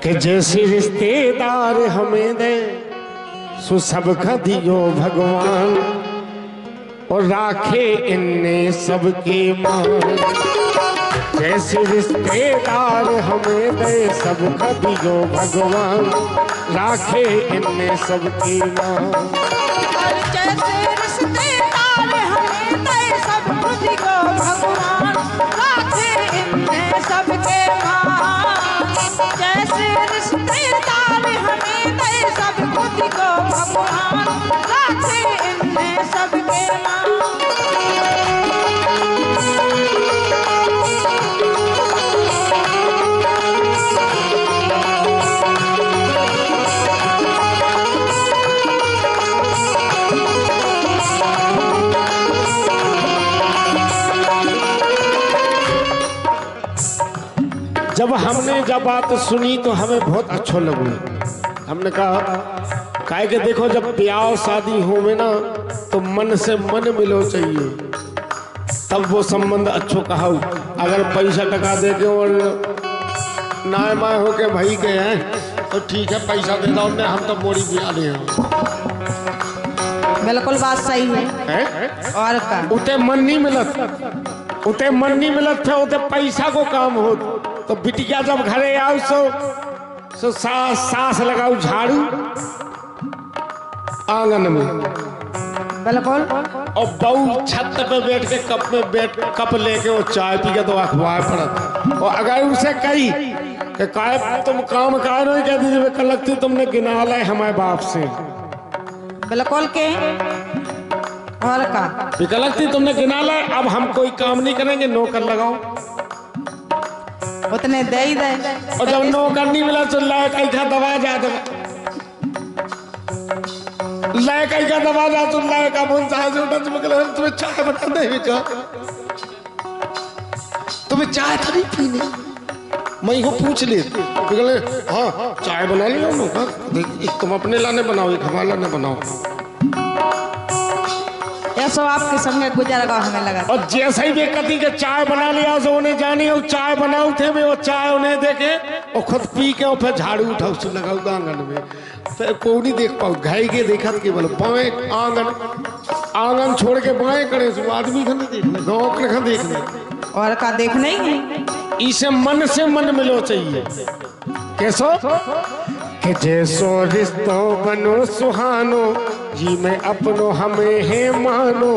कि जैसे रिश्तेदार हमें दे सो सबका दियो भगवान और राखे इनने सबके मान। जैसे रिश्तेदार हमें दे सबका दियो भगवान राखे इनने सबके मान। जैसे रिश्तेदार हमें दे सबको दियो भगवान राखे इनने सबके मान। जैसे रिश्तेदार हमें दे सबको दियो भगवान राखे इनने सबके मान। जब बात सुनी तो हमें बहुत अच्छा लगा। हमने कहा काहे के देखो जब ब्याह शादी हो में ना तो मन से मन मिलो चाहिए तब वो संबंध अच्छो कहा। अगर पैसा टका दे के और नाय माय हो के भाई के हैं तो ठीक है पैसा दे दो हम तो मोड़ी ब्याह ले। बिल्कुल बात सही है। और का उते मन नहीं मिलत, उते मन नहीं मिलत थे उते पैसा को काम हो। तो बिटिया जब घरे आओ सो सास लगाओ झाड़ू आंगन में बिल्कुल और बहू छत पे बैठ के कप लेके वो चाय पी के तो अखबार पड़त। और अगर उसे कही कि काय तुम काम काय नहीं कह दीजिए कल लगती तुमने गिना लाए हमारे बाप से। बिल्कुल के और का लगती तुमने गिना लाए अब हम कोई काम नहीं करेंगे नौकर लगाओ। उतने दे ही दे। और जब नौकर नहीं मिला तो लायक ऐसा दबा जा लायक ऐसा दबा जा तो लायक अब उन साहब से उठा तुम्हें चाय बना दे का तुम्हें चाय था नहीं पीने मैं को पूछ ले हाँ चाय बना लिया तुम अपने लाने बनाओ एक हमारे लाने बनाओ। ऐसा आपके संग गुजर हमें लगा। और जैसे ही व्यक्ति के चाय बना लिया तो उन्हें जानी और चाय बनाऊ थे मैं वो चाय उन्हें देखे और खुद पी के और फिर झाड़ू उठाऊ से लगाऊ आंगन में फिर को नहीं देख पाऊ घाई के देखा कि बोलो बाएं आंगन छोड़ के बाएं करे तो आदमी का नहीं देखने गाँव के खा देखने और का देखना ही है। इसे मन से मन मिलो चाहिए कैसो कि जैसो रिश्तो बनो सुहानो जी में अपनो हमें है मानो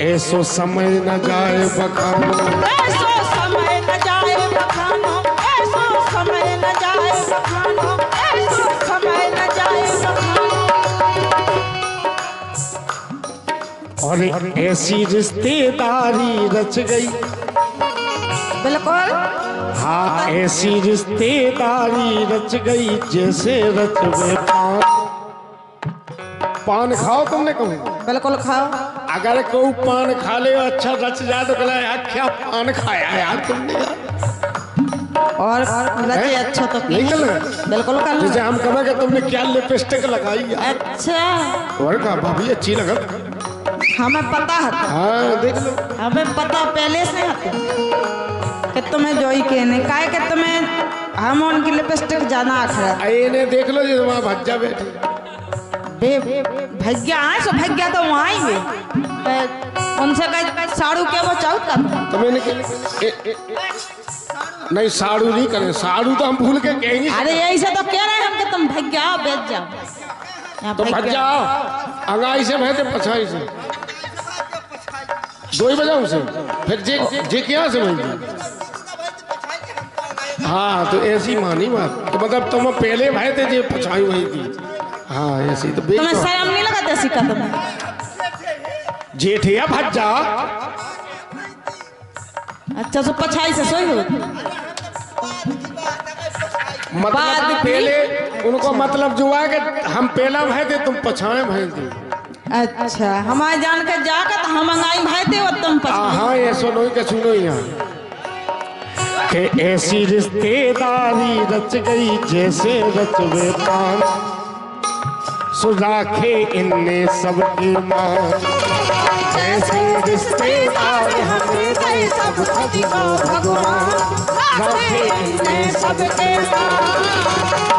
ऐसो समय न जाए बखानो। ऐसो समय न जाए बखानो ऐसो समय न जाए बखानो ऐसो समय न जाए बखानो। और ऐसी रिश्तेदारी रच गई। बिल्कुल हाँ ऐसी रिश्तेदारी रच गई जैसे रचवे पान खाओ तुमने कहूँ बिल्कुल खाओ। अगर कोई पान खा ले अच्छा रच जाए तो कहला यार क्या पान खाया यार तुमने और रचे अच्छा तो नहीं कर बिल्कुल कर जैसे हम कहा कि तुमने क्या लिपस्टिक लगाई अच्छा और कहा भाभी अच्छी लगा हमें पता है। हाँ देख लो हमें पता पहले से है कि तुम्हें जो ही कहने का है कि तुम्हें हम उनकी लिपस्टिक ज्यादा आखिर ने देख लो जो वहाँ भज्जा बैठे भैया आए सो भैया तो वहाँ ही हुए उनसे कहीं साड़ू क्या वो चाहू का तो मैंने नहीं साड़ू नहीं करें साड़ू तो हम भूल के कहेंगे। अरे यही से तो कह रहे हैं हम कि तुम भैया बेच जाओ तो भज जाओ अंगाई से भैसे पछाई से दो ही बजाओ से फिर जे क्या से भाई। हाँ तो ऐसी मानी बात तो मतलब तुम पहले भाई थे जे पछाई हुई थी। हाँ ऐसी तो तुम्हें शर्म नहीं लगा देसी का तुम्हें जेठिया भज जा। अच्छा तो पछाई से सोई हो मतलब पहले उनको मतलब जो है कि हम पहला भाई थे तुम पछाए भाई थे। अच्छा हमारे जान के जाकर तो हम अंगाई भाई थे और तुम पछाए। हाँ ऐसा नहीं कि सुनो यहाँ कि ऐसी रिश्तेदारी रच गई जैसे रचवे पान सो राखे इनने सबकी मान। ऐसे रिश्तेदार हमें दे सबको भगवान राखे इनने सबके मान।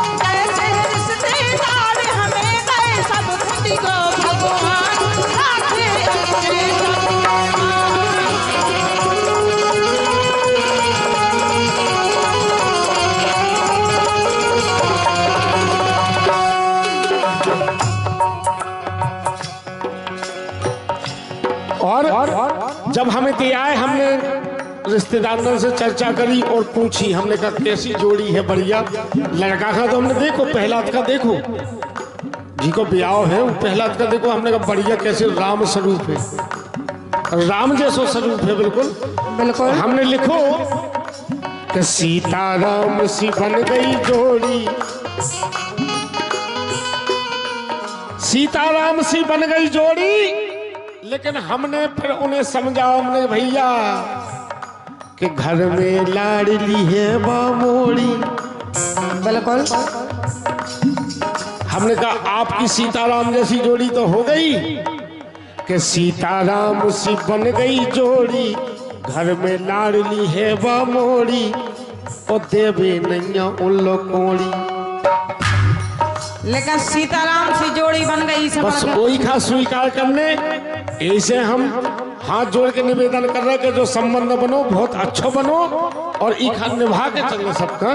जब हमें ते आए, हमने रिश्तेदारों से चर्चा करी और पूछी, हमने कहा कैसी जोड़ी है, बढ़िया लड़का का तो हमने देखो पहलात का देखो, जी को ब्याह है वो पहलात का देखो, हमने कहा बढ़िया कैसे राम स्वरूप है, राम जैसो स्वरूप है बिल्कुल बिल्कुल। हमने लिखो कि सीताराम सी बन गई जोड़ी, सीताराम सी बन गई जोड़ी। लेकिन हमने फिर उन्हें समझाओ, हमने भैया कि घर में लाडली है बामोड़ी, बिल्कुल। हमने कहा आपकी सीताराम जैसी जोड़ी तो हो गई कि सीताराम सी बन गई जोड़ी, घर में लाडली है बामोड़ी, और देवे नैया उल्लो कोड़ी। लेकिन सीताराम सी जोड़ी बन गई सब। बस वही खा स्वीकार करने, ऐसे हम हाथ जोड़ के निवेदन कर रहे कि जो संबंध बनो बहुत अच्छा बनो और इखा निभा के चलो सबका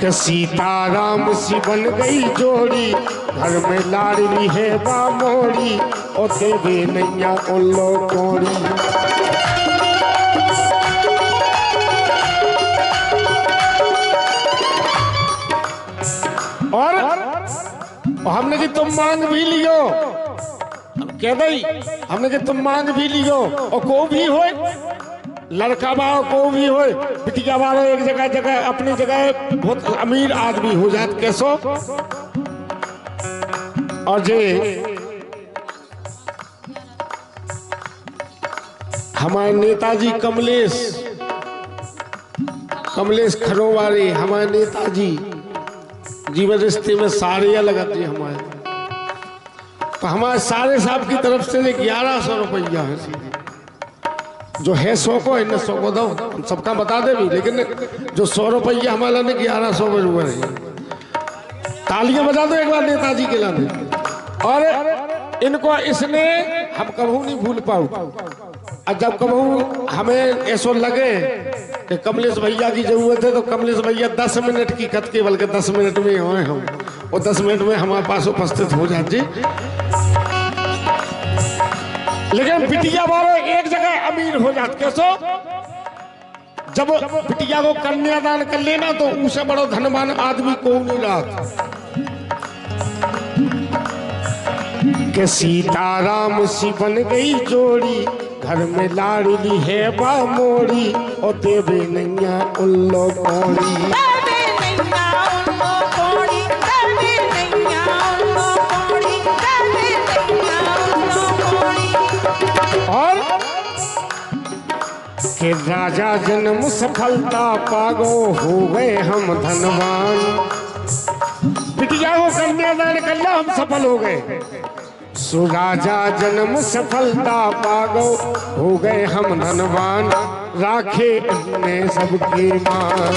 कि सीताराम सी बन गई जोड़ी, घर में लाडली है बामोड़ी, और देवे नैया उल्लो कोड़ी। और हमने कि तुम मांग भी लियो, कह दई हमने कि तुम मांग भी लियो, और को भी हो लड़का बाओ को भी हो, बिटिया बालो एक जगह जगह अपनी जगह बहुत अमीर आदमी हो जात कैसो। और जे हमारे नेताजी कमलेश खरोवारी, हमारे नेताजी जीवन रिश्ते में सारे अलग आते हमारे, तो हमारे सारे साहब की तरफ से 1100 रुपया है सीधे, जो है 100 को है 100 को दो, हम सबका बता दे भी, लेकिन जो 100 रुपया हमारा ने 1100 में हुआ है। तालियां बजा दो एक बार नेताजी के लिए। और इनको इसने हम कभी नहीं भूल पाऊ, और जब कभी हमें ऐसा लगे कि कमलेश भैया की जरूरत है तो कमलेश भैया 10 मिनट की खत केवल के 10 मिनट में आए हम, और 10 मिनट में हमारे पास उपस्थित हो जाते। लेकिन बिटिया वालों एक जगह अमीर हो जाते कैसो, जब बिटिया को कन्यादान कर लेना तो उसे बड़ा धनवान आदमी को नहीं रहा कि सीताराम सी बन गई जोड़ी, घर में लाडली है बामोड़ी, और देवे नैया उल्लो कोड़ी। देवे नैया उल्लो कोड़ी, देवे नैया उल्लो कोड़ी, देवे नैया उल्लो कोड़ी। और कि राजा जन्म सफलता पागो, हो गए हम धनवान। बिटिया को कन्यादान कर लो हम सफल हो गए, सो राजा जन्म सफलता पागो, हो गए हम धनवान, राखे ने सबकी मान।